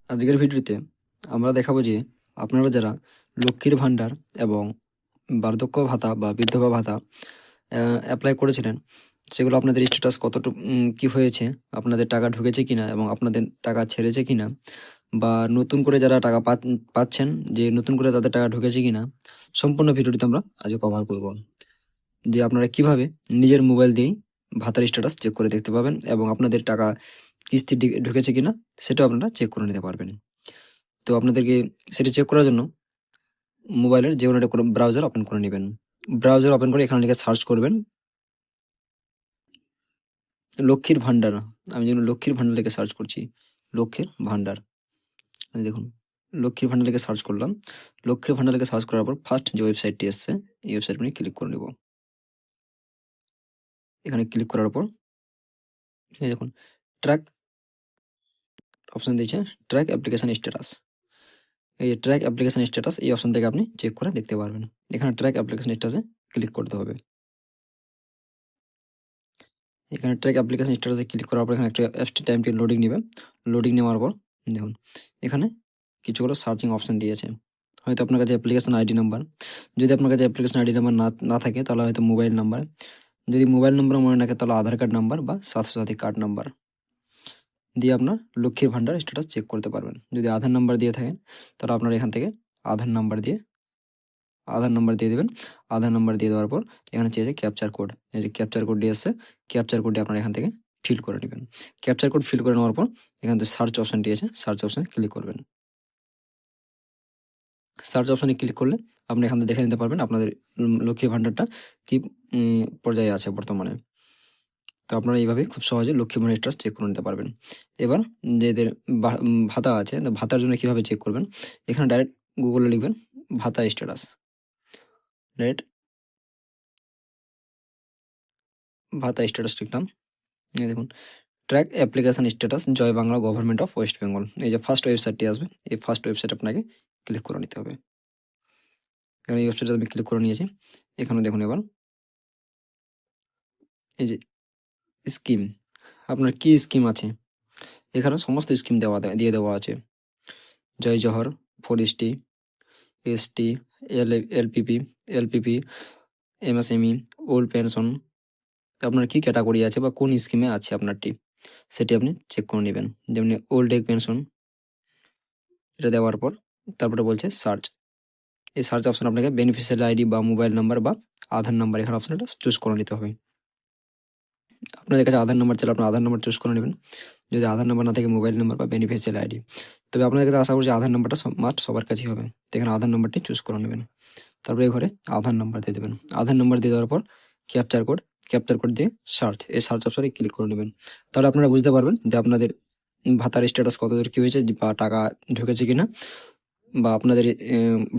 আজকের ভিডিওতে আমরা দেখাবো যে আপনারা যারা লক্ষ্মীর ভাণ্ডার এবং বার্ধক্য ভাতা বা বিধবা ভাতা অ্যাপ্লাই করেছিলেন, সেগুলো আপনাদের স্ট্যাটাস কতটুকু কি হয়েছে, আপনাদের টাকা ঢুকেছে কিনা এবং আপনাদের টাকা ছেড়েছে কিনা, বা নতুন করে যারা টাকা পাচ্ছেন যে নতুন করে তাদের টাকা ঢুকেছে কিনা, সম্পূর্ণ ভিডিওটিতে আমরা আজকে কভার করব। যে আপনারা কিভাবে নিজের মোবাইল দিয়েই ভাতার স্ট্যাটাস চেক করে দেখতে পাবেন এবং আপনাদের টাকা কিস্তি ঢুকেছে কিনা সেটাও আপনারা চেক করে নিতে পারবেন। তো আপনাদেরকে সেটি চেক করার জন্য মোবাইলের যে কোনো একটা কোনো ব্রাউজার ওপেন করে নেবেন। ব্রাউজার ওপেন করে এখানে লিখে সার্চ করবেন লক্ষ্মীর ভাণ্ডার। আমি যেমন লক্ষ্মীর ভাণ্ডার লিখে সার্চ করছি, লক্ষ্মীর ভাণ্ডার। এই দেখুন, লক্ষ্মীর ভাণ্ডার লিখে সার্চ করলাম। লক্ষ্মীর ভাণ্ডার লিখে সার্চ করার পর ফার্স্ট যে ওয়েবসাইটটি এসছে, এই ওয়েবসাইট নিয়ে ক্লিক করে নেব। এখানে ক্লিক করার পর এই দেখুন ট্র্যাক অপশন দিয়েছে, ট্র্যাক অ্যাপ্লিকেশন স্ট্যাটাস। এই যে ট্র্যাক অ্যাপ্লিকেশন স্ট্যাটাস, এই অপশন থেকে আপনি চেক করে দেখতে পারবেন। এখানে ট্র্যাক অ্যাপ্লিকেশন স্ট্যাটাসে ক্লিক করতে হবে। এখানে ট্র্যাক অ্যাপ্লিকেশন স্ট্যাটাসে ক্লিক করার পর এখানে একটা টাইমটি লোডিং নেবে। লোডিং নেওয়ার পর দেখুন এখানে কিছুগুলো সার্চিং অপশন দিয়েছে। হয়তো আপনার কাছে অ্যাপ্লিকেশন আইডি নাম্বার, যদি আপনার কাছে অ্যাপ্লিকেশন আইডি নাম্বার না থাকে তাহলে হয়তো মোবাইল নাম্বার, যদি মোবাইল নাম্বার মনে না থাকে তাহলে আধার কার্ড নাম্বার বা স্বাস্থ্যসাথী কার্ড নাম্বার দিয়ে আপনার লক্ষ্মীর ভাণ্ডার স্ট্যাটাস চেক করতে পারবেন। যদি আধার নাম্বার দিয়ে থাকেন তাহলে আপনার এখান থেকে আধার নাম্বার দিয়ে দেবেন। আধার নাম্বার দিয়ে দেওয়ার পর এখানে চেয়েছে ক্যাপচার কোড। এই যে ক্যাপচার কোডটি এসছে, ক্যাপচার কোডটি আপনারা এখান থেকে ফিল করে নেবেন। ক্যাপচার কোড ফিল করে নেওয়ার পর এখান থেকে সার্চ অপশনটি আছে, সার্চ অপশনে ক্লিক করবেন। সার্চ অপশনে ক্লিক করলে আপনি এখান থেকে দেখে নিতে পারবেন আপনাদের লক্ষ্মীর ভাণ্ডারটা কি পর্যায়ে আছে বর্তমানে। তো আপনারা এইভাবে খুব সহজে লক্ষ্মীর ভাণ্ডার স্ট্যাটাস চেক করে নিতে পারবেন। এবার যাদের ভাতা আছে, ভাতার জন্য কিভাবে চেক করবেন, এখানে ডাইরেক্ট গুগলে লিখবেন ভাতা স্ট্যাটাস। ডাইরেক্ট ভাতা স্ট্যাটাস লিখলাম। এই দেখুন track application status Joy Bangla government of West Bengal. এই যে ফার্স্ট ওয়েবসাইটটি আসবে, এই ফার্স্ট ওয়েবসাইট আপনাকে ক্লিক করে নিতে হবে। এখানে এই ওয়েবসাইটে আমি ক্লিক করে নিয়েছি। এখানে দেখুন এবার এই যে স্কিম, আপনার কি স্কিম আছে, এখানে সমস্ত স্কিম দিয়ে দেওয়া আছে। জয় জহর, 4ST, ST, LPP, MSME, old pension, আপনার কি ক্যাটাগরি আছে বা কোন স্কিমে আছে আপনারটি, সেটি আপনি চেক করে নেবেন। যেমনি ওল্ড এজ পেনশন, এটা দেওয়ার পর তারপরে বলছে সার্চ। এই সার্চ অপশন আপনাকে বেনিফিশিয়ারি আইডি বা মোবাইল নাম্বার বা আধার নাম্বার এখানে অপশনটা চুজ করে নিতে হবে। আপনাদের কাছে আধার নাম্বার চাইলে আপনার আধার নাম্বার চুজ করে নেবেন। যদি আধার নাম্বার না থাকে মোবাইল নাম্বার বা বেনিফিশিয়ারি আইডি। তবে আপনাদের কাছে আশা করছি আধার নাম্বারটা মাস্ট সবার কাছেই হবে। তো এখানে আধার নাম্বারটি চুজ করে নেবেন। তারপরে ঘরে আধার নাম্বার দিয়ে দেবেন। আধার নাম্বার দিয়ে দেওয়ার পর ক্যাপচার কোড দিয়ে সার্চ, এই সার্চ অপশনে ক্লিক করে নেবেন। তাহলে আপনারা বুঝতে পারবেন যে আপনাদের ভাতার স্ট্যাটাস কতদূর কি হয়েছে বা টাকা ঢুকেছে কিনা, বা আপনাদের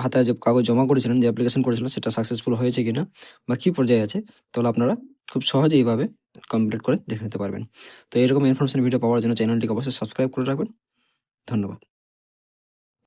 ভাতায় যে কাগজ জমা করেছিলেন, যে অ্যাপ্লিকেশন করেছিলেন সেটা সাকসেসফুল হয়েছে কিনা বা কি পর্যায়ে আছে। তাহলে আপনারা খুব সহজে এইভাবে কমপ্লিট করে দেখে নিতে পারবেন। তো এরকম ইনফরমেশন ভিডিও পাওয়ার জন্য চ্যানেলটিকে অবশ্যই সাবস্ক্রাইব করে রাখবেন। ধন্যবাদ।